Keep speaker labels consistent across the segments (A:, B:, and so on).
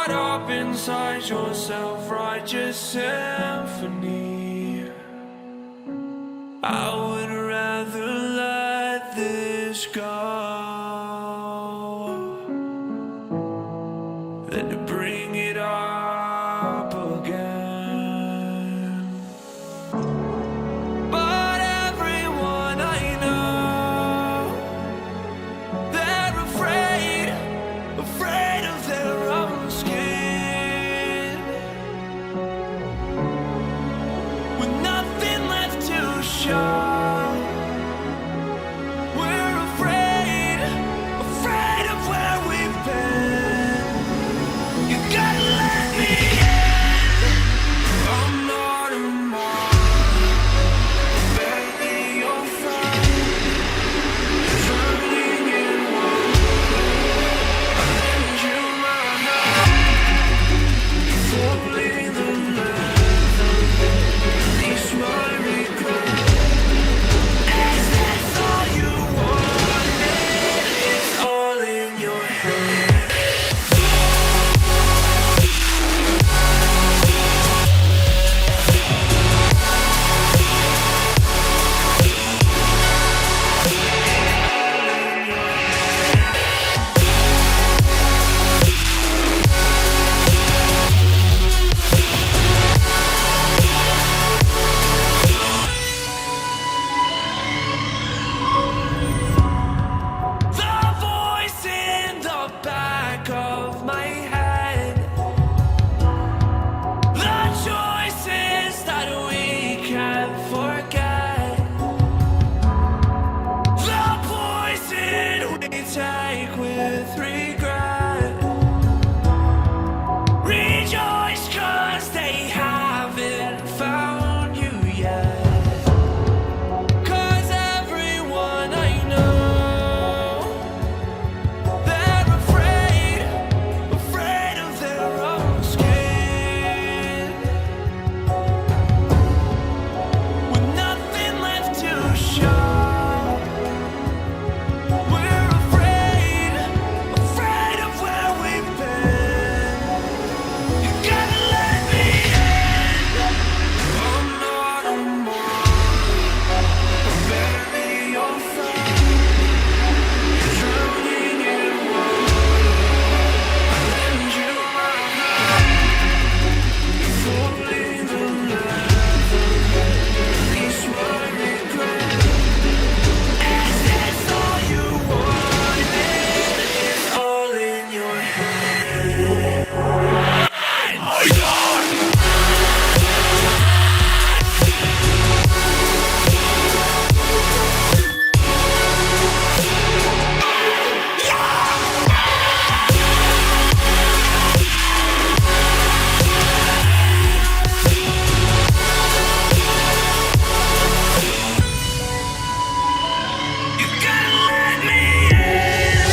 A: caught up inside your self-righteous symphony. I would rather let this go than to bring it up again. But everyone I know, they're afraid of their own skin, with nothing left to show. We're afraid of where we've been. You gotta let me in. I'm not a mark, barely your friend, drowning in water. I lend you my hand, falling the leather, release my regret. Is this all you wanted? It's all in your head. The voice in the back of my head, the choices that we can't forget, the poison we take with regret. Rejoice 'cause they haven't found you yet. 'Cause everyone I know, they're afraid of their own skin, with nothing left to show. We're afraid of where we've been. You gotta let me in. I'm not a mark, barely your friend, drowning in water. I lend you my hand, falling the leather, release my regret. Is this all you wanted? It's all in your head. You gotta let me in.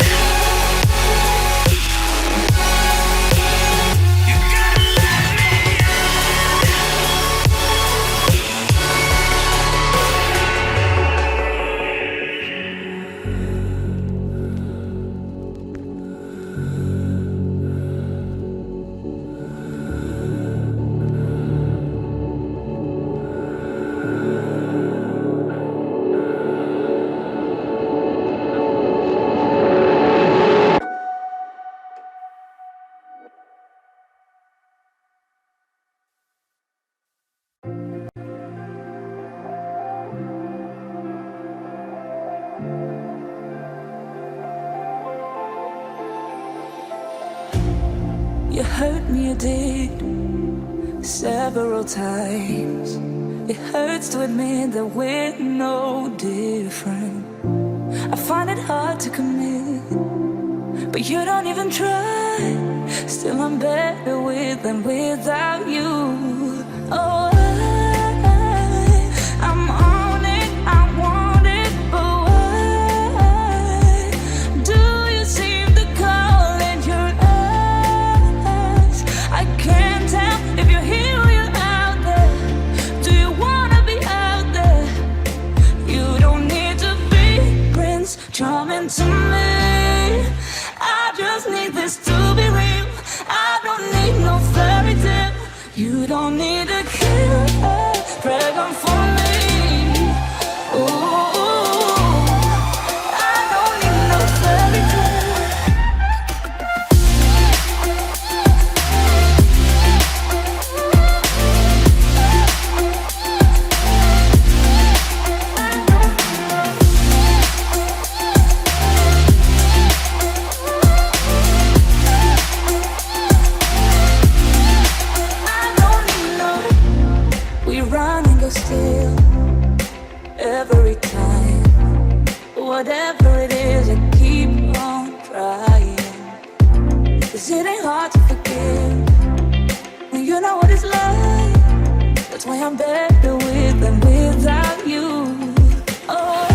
A: You gotta let me
B: You hurt me, you did, several times. It hurts to admit that we're no different. I find it hard to commit, but you don't even try. Still I'm better with than without you. Oh, I'm on it, I want it, but why do you seem to call in your eyes? I can't tell if you're here or you're out there. Do you wanna be out there? You don't need to be Prince Charming to me. I just need this to be real. I don't You don't need a killer dragon for me. Ooh, I don't need no fairy tale. Still, every time, whatever it is, I keep on trying. 'Cause it ain't hard to forgive when you know what it's like. That's why I'm better with than without you. Oh,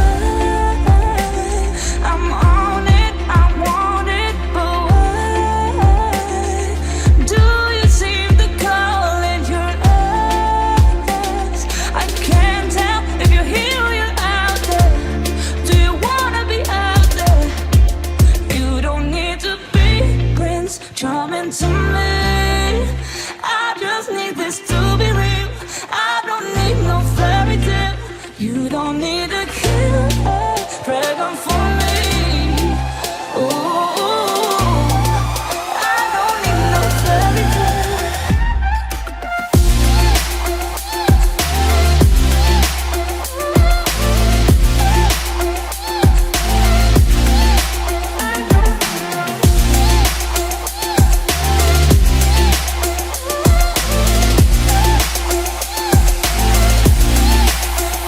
B: I'm on it, I want it, but why do you seem to call in your eyes? I can't tell if you're here or you're out there. Do you wanna be out there? You don't need to be Prince Charming to me. I just need this to be real. I don't need no fairy tale. You don't need a killer dragon for me. Ooh, I don't need no fairy tale.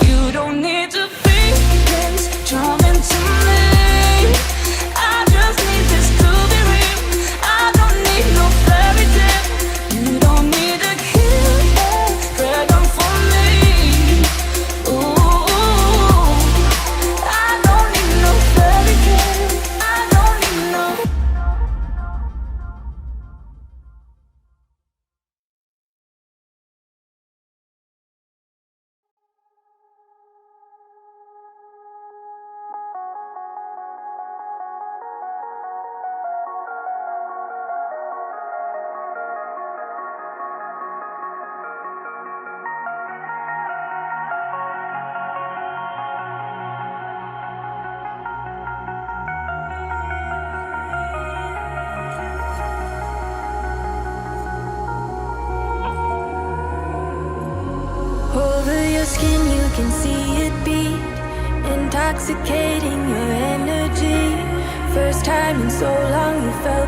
B: You don't need to be Prince Charming to me. I just need this to be real. I don't need no fairy tale. You don't need a killer dragon for me. Ooh, I don't need no fairy tale. I don't need no.
C: Over your skin you can see it beat, intoxicating your energy. First time in so long you felt